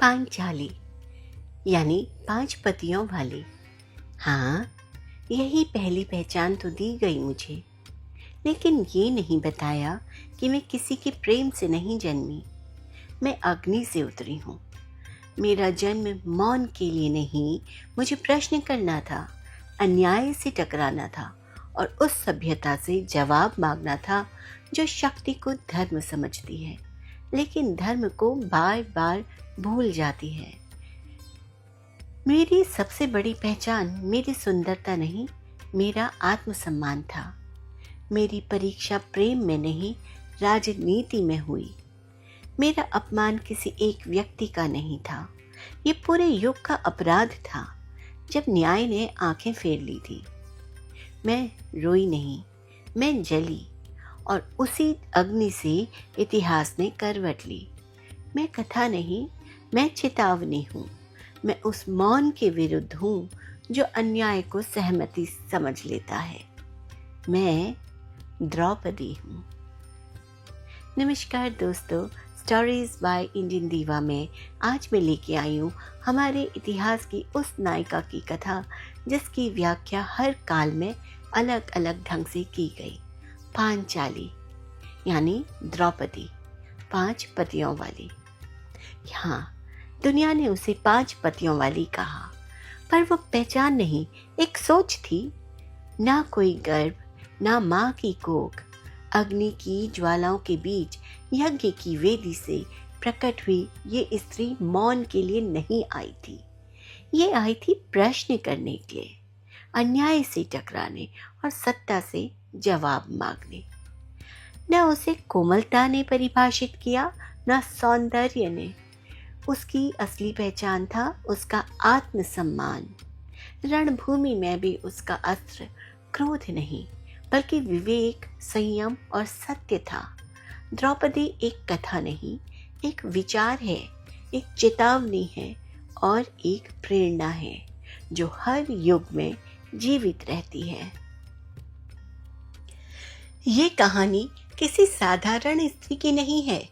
पांचाली यानी 5 पतियों वाली। हाँ, यही पहली पहचान तो दी गई मुझे, लेकिन ये नहीं बताया कि मैं किसी के प्रेम से नहीं जन्मी। मैं अग्नि से उतरी हूँ। मेरा जन्म मौन के लिए नहीं, मुझे प्रश्न करना था, अन्याय से टकराना था और उस सभ्यता से जवाब मांगना था जो शक्ति को धर्म समझती है, लेकिन धर्म को बार बार भूल जाती है। मेरी सबसे बड़ी पहचान मेरी सुंदरता नहीं, मेरा आत्मसम्मान था। मेरी परीक्षा प्रेम में नहीं, राजनीति में हुई। मेरा अपमान किसी एक व्यक्ति का नहीं था, ये पूरे युग का अपराध था जब न्याय ने आंखें फेर ली थी। मैं रोई नहीं, मैं जली और उसी अग्नि से इतिहास ने करवट ली। मैं कथा नहीं, मैं चेतावनी हूँ। मैं उस मौन के विरुद्ध हूँ जो अन्याय को सहमति समझ लेता है। मैं द्रौपदी हूँ। नमस्कार दोस्तों, स्टोरीज बाय इंडियन दीवा में आज मैं लेके आई हूँ हमारे इतिहास की उस नायिका की कथा जिसकी व्याख्या हर काल में अलग अलग ढंग से की गई। पांचाली यानी द्रौपदी, 5 पतियों वाली। हाँ, दुनिया ने उसे 5 पतियों वाली कहा, पर वो पहचान नहीं, एक सोच थी। ना कोई गर्भ, ना माँ की कोख, अग्नि की ज्वालाओं के बीच यज्ञ की वेदी से प्रकट हुई ये स्त्री मौन के लिए नहीं आई थी। ये आई थी प्रश्न करने के लिए, अन्याय से टकराने और सत्ता से जवाब मांगने। न उसे कोमलता ने परिभाषित किया, न सौंदर्य ने। उसकी असली पहचान था उसका आत्मसम्मान। रणभूमि में भी उसका अस्त्र क्रोध नहीं, बल्कि विवेक, संयम और सत्य था। द्रौपदी एक कथा नहीं, एक विचार है, एक चेतावनी है और एक प्रेरणा है जो हर युग में जीवित रहती है। ये कहानी किसी साधारण स्त्री की नहीं है,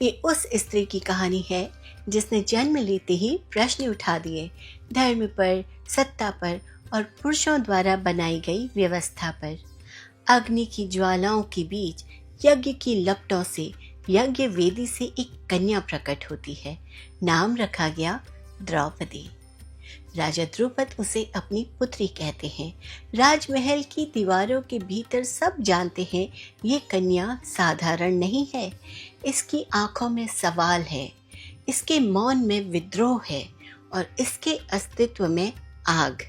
ये उस स्त्री की कहानी है जिसने जन्म लेते ही प्रश्न उठा दिए, धर्म पर, सत्ता पर और पुरुषों द्वारा बनाई गई व्यवस्था पर। अग्नि की ज्वालाओं के बीच यज्ञ की लपटों से, यज्ञ वेदी से एक कन्या प्रकट होती है। नाम रखा गया द्रौपदी। राजा द्रुपद उसे अपनी पुत्री कहते हैं। राजमहल की दीवारों के भीतर सब जानते हैं ये कन्या साधारण नहीं है। इसकी आंखों में सवाल है, इसके मौन में विद्रोह है और इसके अस्तित्व में आग।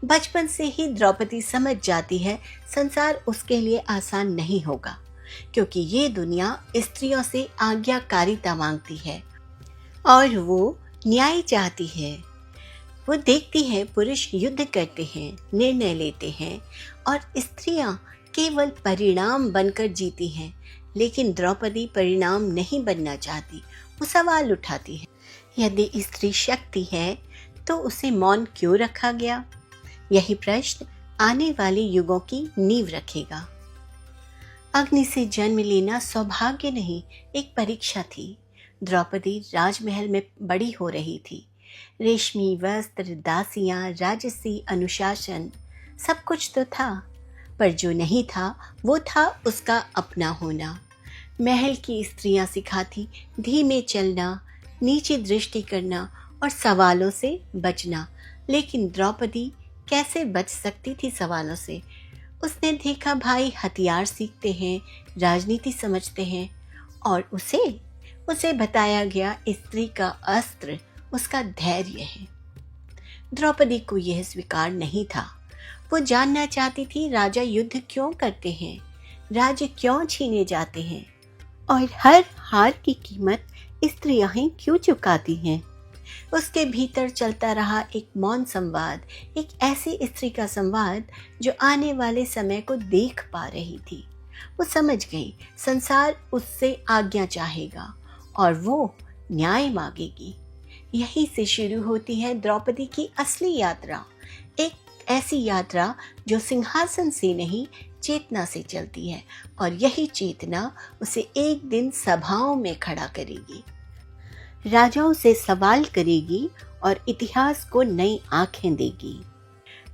बचपन से ही द्रौपदी समझ जाती है संसार उसके लिए आसान नहीं होगा, क्योंकि ये दुनिया स्त्रियों से आज्ञाकारिता मांगती है और वो न्याय चाहती है। वो देखती है पुरुष युद्ध करते हैं, निर्णय लेते हैं और स्त्रियां केवल परिणाम बनकर जीती हैं। लेकिन द्रौपदी परिणाम नहीं बनना चाहती, वो सवाल उठाती है, यदि स्त्री शक्ति है तो उसे मौन क्यों रखा गया? यही प्रश्न आने वाले युगों की नींव रखेगा। अग्नि से जन्म लेना सौभाग्य नहीं, एक परीक्षा थी। द्रौपदी राजमहल में बड़ी हो रही थी। रेशमी वस्त्र, दासियां, राजसी अनुशासन, सब कुछ तो था, पर जो नहीं था वो था उसका अपना होना। महल की स्त्रियां सिखाती धीमे चलना, नीचे दृष्टि करना और सवालों से बचना, लेकिन द्रौपदी कैसे बच सकती थी सवालों से? उसने देखा भाई हथियार सीखते हैं, राजनीति समझते हैं और उसे बताया गया स्त्री का अस्त्र उसका धैर्य है। द्रौपदी को यह स्वीकार नहीं था। वो जानना चाहती थी राजा युद्ध क्यों करते हैं, राज्य क्यों छीने जाते हैं और हर हार की कीमत स्त्रियां ही क्यों चुकाती हैं। उसके भीतर चलता रहा एक मौन संवाद, एक ऐसी स्त्री का संवाद जो आने वाले समय को देख पा रही थी। वो समझ गई संसार उससे आज्ञा चाहेगा और वो न्याय मांगेगी। यहीं से शुरू होती है द्रौपदी की असली यात्रा, एक ऐसी यात्रा जो सिंहासन से नहीं चेतना से चलती है और यही चेतना उसे एक दिन सभाओं में खड़ा करेगी। राजाओं से सवाल करेगी और इतिहास को नई आंखें देगी।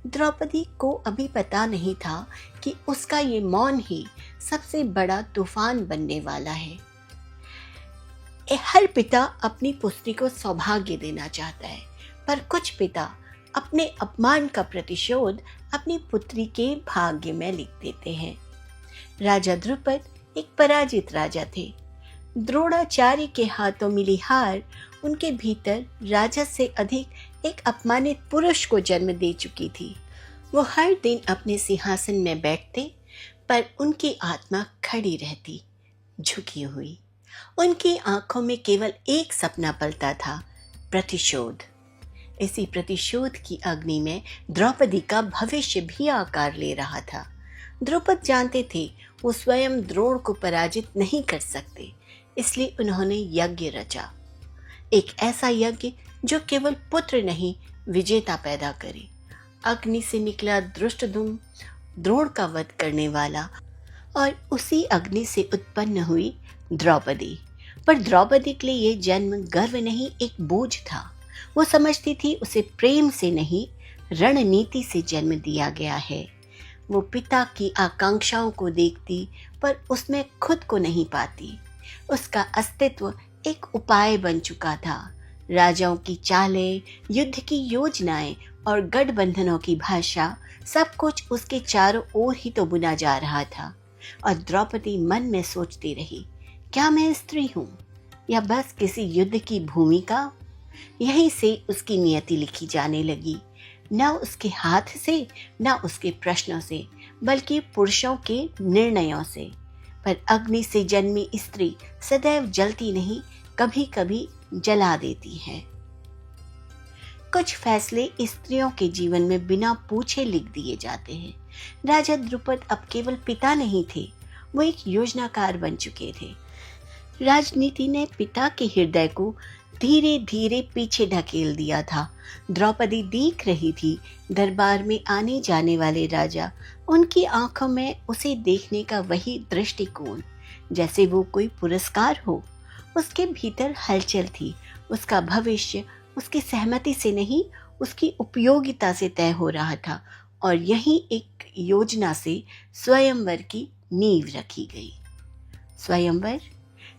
द्रौपदी को अभी पता नहीं था कि उसका ये मौन ही सबसे बड़ा तूफान बनने वाला है। हर पिता अपनी पुत्री को सौभाग्य देना चाहता है, पर कुछ पिता अपने अपमान का प्रतिशोध अपनी पुत्री के भाग्य में लिख देते हैं। राजा द्रुपद एक पराजित राजा थे। द्रोणाचार्य के हाथों मिली हार उनके भीतर राजा से अधिक एक अपमानित पुरुष को जन्म दे चुकी थी। वो हर दिन अपने सिंहासन में बैठते, पर उनकी आत्मा खड़ी रहती, झुकी हुई। उनकी आंखों में केवल एक सपना पलता था, प्रतिशोध। इसी प्रतिशोध की अग्नि में द्रौपदी का भविष्य भी आकार ले रहा था। द्रुपद जानते थे वो स्वयं द्रोण को पराजित नहीं कर सकते, इसलिए उन्होंने यज्ञ रचा। एक ऐसा यज्ञ जो केवल पुत्र नहीं, विजेता पैदा करे। अग्नि से निकला धृष्टद्युम्न द्रोण का वध करने वाला, और उसी अग्नि से उत्पन्न हुई द्रौपदी। पर द्रौपदी के लिए ये जन्म गर्व नहीं, एक बोझ था। वो समझती थी उसे प्रेम से नहीं, रणनीति से जन्म दिया गया है। वो पिता की आकांक्षाओं को देखती, पर उसमें खुद को नहीं पाती। उसका अस्तित्व एक उपाय बन चुका था। राजाओं की चालें, युद्ध की योजनाएं और गठबंधनों की भाषा, सब कुछ उसके चारों ओर ही तो बुना जा रहा था। और द्रौपदी मन में सोचती रही, क्या मैं स्त्री हूँ या बस किसी युद्ध की भूमिका? यहीं से उसकी नियति लिखी जाने लगी, न उसके हाथ से, न उसके प्रश्नों से, बल्कि पुरुषों के निर्णयों से। पर अग्नि से जन्मी स्त्री सदैव जलती नहीं, कभी कभी जला देती है। कुछ फैसले स्त्रियों के जीवन में बिना पूछे लिख दिए जाते हैं। राजा द्रुपद अब केवल पिता नहीं थे, वो एक योजनाकार बन चुके थे। राजनीति ने पिता के हृदय को धीरे धीरे पीछे ढकेल दिया था। द्रौपदी देख रही थी, दरबार में आने जाने वाले राजा, उनकी आंखों में उसे देखने का वही दृष्टिकोण, जैसे वो कोई पुरस्कार हो। उसके भीतर हलचल थी। उसका भविष्य उसकी सहमति से नहीं, उसकी उपयोगिता से तय हो रहा था। और यही एक योजना से स्वयंवर की नींव रखी गई। स्वयंवर,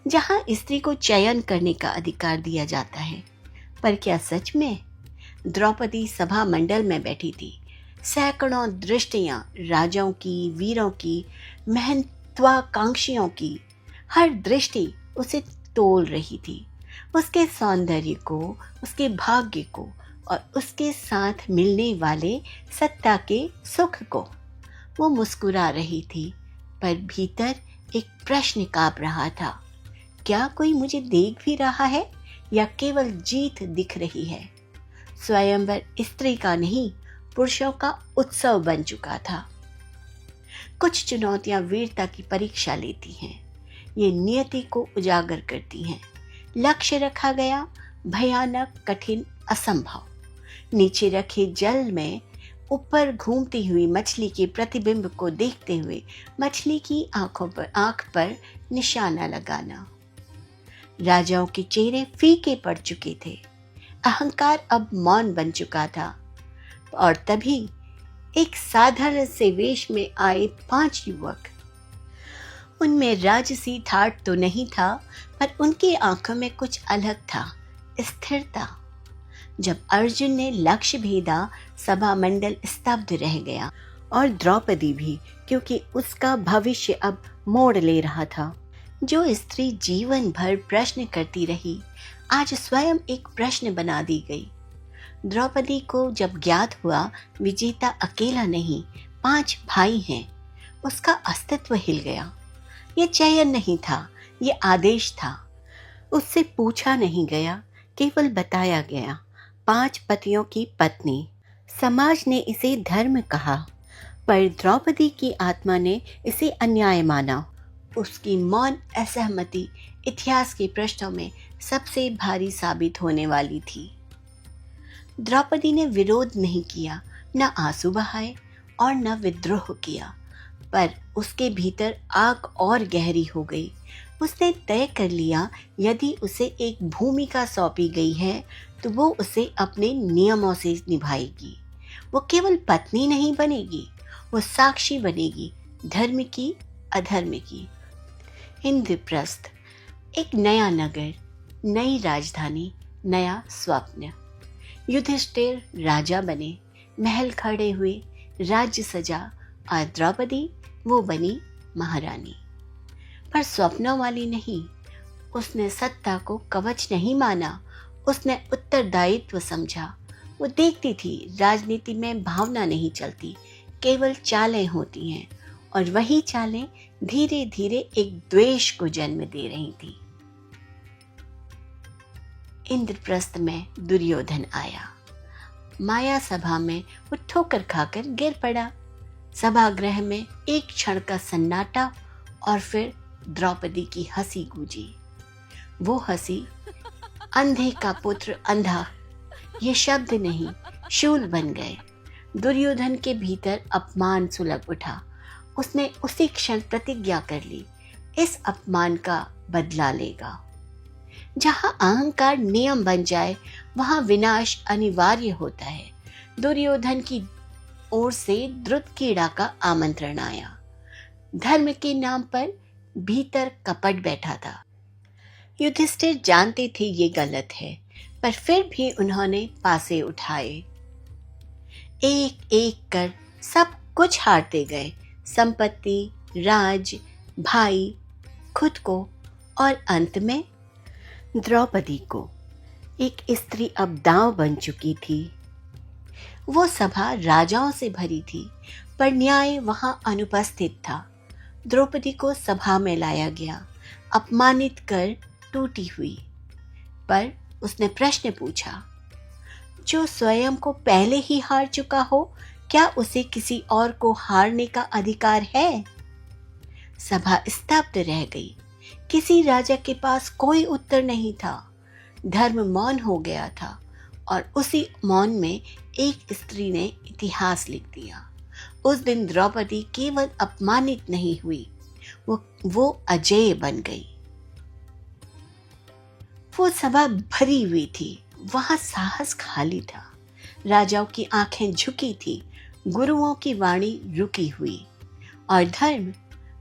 जहां स्त्री को चयन करने का अधिकार दिया जाता है। पर क्या सच में? द्रौपदी सभा मंडल में बैठी थी। सैकड़ों दृष्टियां राजाओं की, वीरों की, महत्वाकांक्षियों की। हर दृष्टि उसे तोल रही थी, उसके सौंदर्य को, उसके भाग्य को और उसके साथ मिलने वाले सत्ता के सुख को। वो मुस्कुरा रही थी, पर भीतर एक प्रश्न कांप रहा था, क्या कोई मुझे देख भी रहा है या केवल जीत दिख रही है? स्वयंवर स्त्री का नहीं, पुरुषों का उत्सव बन चुका था। कुछ चुनौतियां वीरता की परीक्षा लेती हैं, ये नियति को उजागर करती हैं। लक्ष्य रखा गया, भयानक, कठिन, असंभव। नीचे रखे जल में ऊपर घूमती हुई मछली के प्रतिबिंब को देखते हुए मछली की आंख पर निशाना लगाना। राजाओं के चेहरे फीके पड़ चुके थे, अहंकार अब मौन बन चुका था। और तभी एक साधारण से वेश में आए 5 युवक। उनमें राजसी ठाठ तो नहीं था, पर उनकी आंखों में कुछ अलग था, स्थिरता। जब अर्जुन ने लक्ष्य भेदा, सभा मंडल स्तब्ध रह गया, और द्रौपदी भी, क्योंकि उसका भविष्य अब मोड़ ले रहा था। जो स्त्री जीवन भर प्रश्न करती रही, आज स्वयं एक प्रश्न बना दी गई। द्रौपदी को जब ज्ञात हुआ विजेता अकेला नहीं, 5 भाई हैं, उसका अस्तित्व हिल गया। ये चयन नहीं था, ये आदेश था। उससे पूछा नहीं गया, केवल बताया गया। 5 पतियों की पत्नी। समाज ने इसे धर्म कहा, पर द्रौपदी की आत्मा ने इसे अन्याय माना। उसकी मौन असहमति इतिहास के पृष्ठों में सबसे भारी साबित होने वाली थी। द्रौपदी ने विरोध नहीं किया, न आंसू बहाए और न विद्रोह किया, पर उसके भीतर आग और गहरी हो गई। उसने तय कर लिया यदि उसे एक भूमिका सौंपी गई है तो वो उसे अपने नियमों से निभाएगी। वो केवल पत्नी नहीं बनेगी, वो साक्षी बनेगी, धर्म की, अधर्म की। इंद्रप्रस्थ, एक नया नगर, नई राजधानी, नया स्वप्न। युधिष्ठिर राजा बने, महल खड़े हुए, राज्य सजा, और द्रौपदी वो बनी महारानी। पर स्वप्नों वाली नहीं। उसने सत्ता को कवच नहीं माना, उसने उत्तरदायित्व समझा। वो देखती थी राजनीति में भावना नहीं चलती, केवल चालें होती हैं, और वही चालें धीरे धीरे एक द्वेष को जन्म दे रही थी। इंद्रप्रस्थ में दुर्योधन आया। माया सभा में वो ठोकर खाकर गिर पड़ा। सभागृह में एक क्षण का सन्नाटा, और फिर द्रौपदी की हंसी गूंजी। वो हंसी, अंधे का पुत्र अंधा, ये शब्द नहीं, शूल बन गए। दुर्योधन के भीतर अपमान सुलग उठा। उसने उसी क्षण प्रतिज्ञा कर ली, इस अपमान का बदला लेगा। जहां अहंकार नियम बन जाए वहां विनाश अनिवार्य होता है। दुर्योधन की ओर से द्रुत कीड़ा का आमंत्रण आया। धर्म के नाम पर भीतर कपट बैठा था। युधिष्ठिर जानते थे ये गलत है, पर फिर भी उन्होंने पासे उठाए। एक एक कर सब कुछ हारते गए, संपत्ति, राज, भाई, खुद को, और अंत में द्रौपदी को। एक स्त्री अब दांव बन चुकी थी। वो सभा राजाओं से भरी थी, पर न्याय वहां अनुपस्थित था। द्रौपदी को सभा में लाया गया, अपमानित कर टूटी हुई। पर उसने प्रश्न पूछा, जो स्वयं को पहले ही हार चुका हो, क्या उसे किसी और को हारने का अधिकार है? सभा स्तब्ध रह गई। किसी राजा के पास कोई उत्तर नहीं था। धर्म मौन हो गया था, और उसी मौन में एक स्त्री ने इतिहास लिख दिया। उस दिन द्रौपदी केवल अपमानित नहीं हुई, वो अजेय बन गई। वो सभा भरी हुई थी, वहां साहस खाली था। राजाओं की आंखें झुकी थी, गुरुओं की वाणी रुकी हुई, और धर्म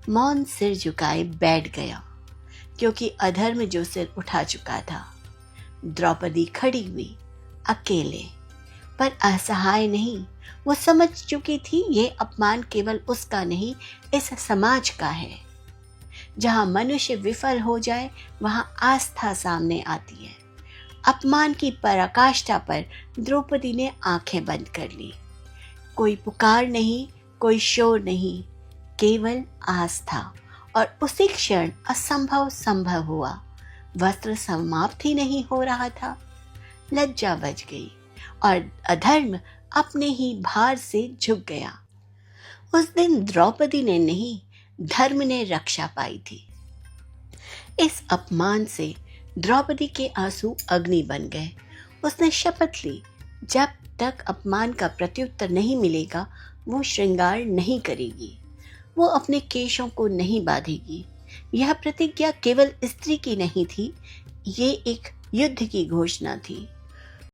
मौन सिर झुकाए बैठ गया, क्योंकि अधर्म जो सिर उठा चुका था। द्रौपदी खड़ी हुई, अकेले, पर असहाय नहीं। वो समझ चुकी थी ये अपमान केवल उसका नहीं, इस समाज का है। जहां मनुष्य विफल हो जाए वहां आस्था सामने आती है। अपमान की पराकाष्ठा पर द्रौपदी ने आंखें बंद कर ली। कोई पुकार नहीं, कोई शोर नहीं, केवल आस्था। और उसी क्षण असंभव संभव हुआ। वस्त्र समाप्त ही नहीं हो रहा था। लज्जा बच गई, और अधर्म अपने ही भार से झुक गया। उस दिन द्रौपदी ने नहीं, धर्म ने रक्षा पाई थी। इस अपमान से द्रौपदी के आंसू अग्नि बन गए। उसने शपथ ली, जब तक अपमान का प्रत्युत्तर नहीं मिलेगा वो श्रृंगार नहीं करेगी, वो अपने केशों को नहीं बांधेगी। यह प्रतिज्ञा केवल स्त्री की नहीं थी, ये एक युद्ध की घोषणा थी।